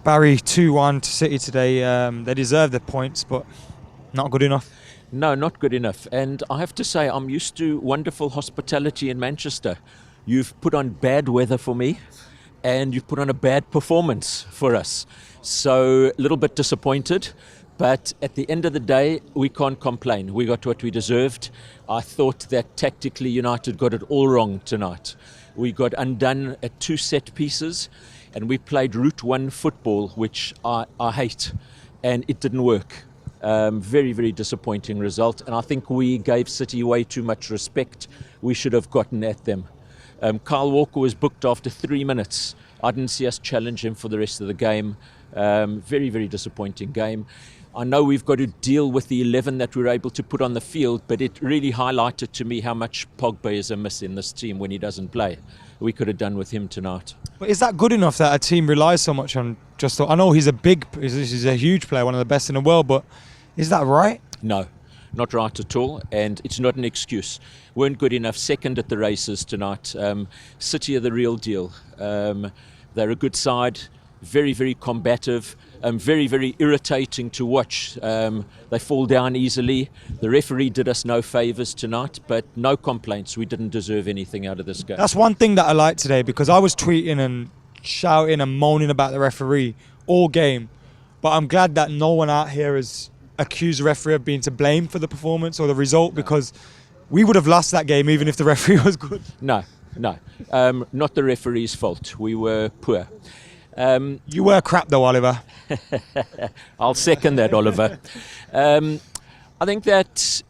Barry 2-1 to City today. They deserve the points, but not good enough. No, not good enough. And I have to say, I'm used to wonderful hospitality in Manchester. You've put on bad weather for me, and you've put on a bad performance for us. So a little bit disappointed, but at the end of the day, we can't complain. We got what we deserved. I thought that tactically United got it all wrong tonight. We got undone at 2 set pieces, and we played route one football, which I hate, and it didn't work. Very, very disappointing result, and I think we gave City way too much respect. We should have gotten at them. Kyle Walker was booked after 3 minutes. I didn't see us challenge him for the rest of the game. Very, very disappointing game. I know we've got to deal with the 11 that we were able to put on the field, but it really highlighted to me how much Pogba is a miss in this team when he doesn't play. We could have done with him tonight. But is that good enough that a team relies so much on just... I know he's a huge player, one of the best in the world, but is that right? No, not right at all, and it's not an excuse. Weren't good enough, second at the races tonight. City are the real deal. They're a good side, very, very combative, very, very irritating to watch. They fall down easily. The referee did us no favours tonight, but no complaints. We didn't deserve anything out of this game. That's one thing that I like today, because I was tweeting and shouting and moaning about the referee all game, but I'm glad that no one out here has accused the referee of being to blame for the performance or the result, because we would have lost that game even if the referee was good. No. Not the referee's fault. We were poor. You were crap though, Oliver. I'll second that, Oliver. I think that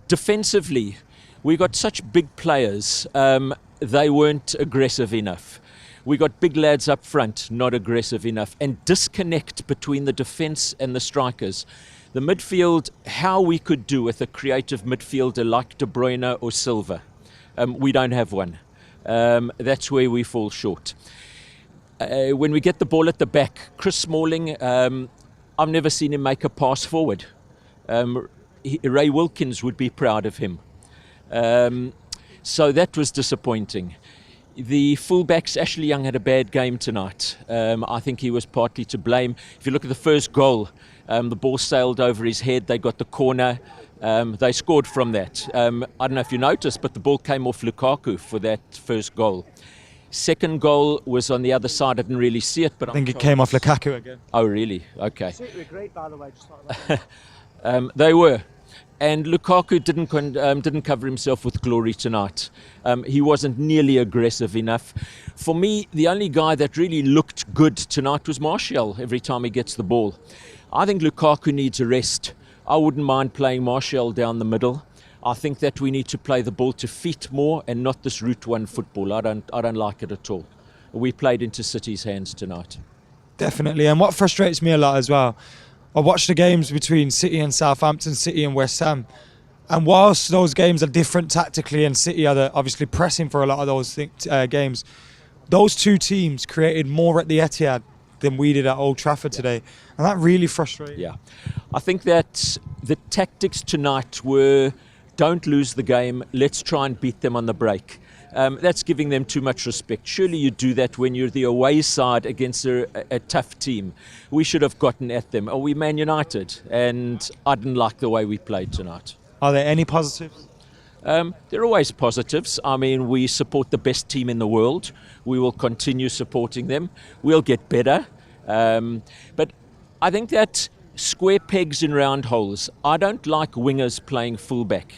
defensively, we got such big players, they weren't aggressive enough. We got big lads up front, not aggressive enough, and disconnect between the defence and the strikers. The midfield, how we could do with a creative midfielder like De Bruyne or Silva. We don't have one. That's where we fall short. When we get the ball at the back, Chris Smalling, I've never seen him make a pass forward. Ray Wilkins would be proud of him. So that was disappointing. The fullbacks, Ashley Young had a bad game tonight. I think he was partly to blame. If you look at the first goal, the ball sailed over his head. They got the corner. They scored from that. I don't know if you noticed, but the ball came off Lukaku for that first goal. Second goal was on the other side. I didn't really see it, but I think it came off Lukaku again. Oh, really? Okay. City were great, by the way. Just like that. They were. And Lukaku didn't cover himself with glory tonight. He wasn't nearly aggressive enough. For me, the only guy that really looked good tonight was Martial every time he gets the ball. I think Lukaku needs a rest. I wouldn't mind playing Martial down the middle. I think that we need to play the ball to feet more and not this route one football. I don't like it at all. We played into City's hands tonight. Definitely. And what frustrates me a lot as well, I watched the games between City and Southampton, City and West Ham. And whilst those games are different tactically and City are obviously pressing for a lot of those games, those two teams created more at the Etihad than we did at Old Trafford today. And that really frustrated me. Yeah. I think that the tactics tonight were, don't lose the game, let's try and beat them on the break. That's giving them too much respect. Surely you do that when you're the away side against a tough team. We should have gotten at them. We Man United, and I didn't like the way we played tonight. Are there any positives? There are always positives. I mean, we support the best team in the world. We will continue supporting them. We'll get better. But I think that square pegs in round holes. I don't like wingers playing fullback.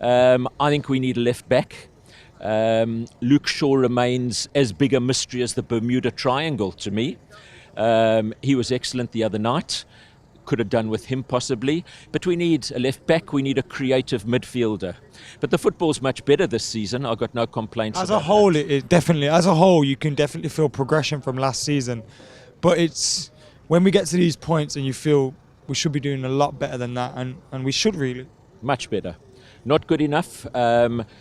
I think we need a left back. Luke Shaw remains as big a mystery as the Bermuda Triangle to me. He was excellent the other night. Could have done with him possibly. But we need a left back. We need a creative midfielder. But the football's much better this season. I've got no complaints. As a whole, as a whole, you can definitely feel progression from last season. But it's when we get to these points and you feel we should be doing a lot better than that, and we should really. Much better. Not good enough.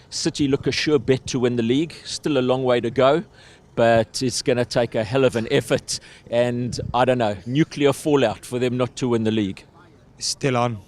City look a sure bet to win the league. Still a long way to go, but it's going to take a hell of an effort and, I don't know, nuclear fallout for them not to win the league. It's still on.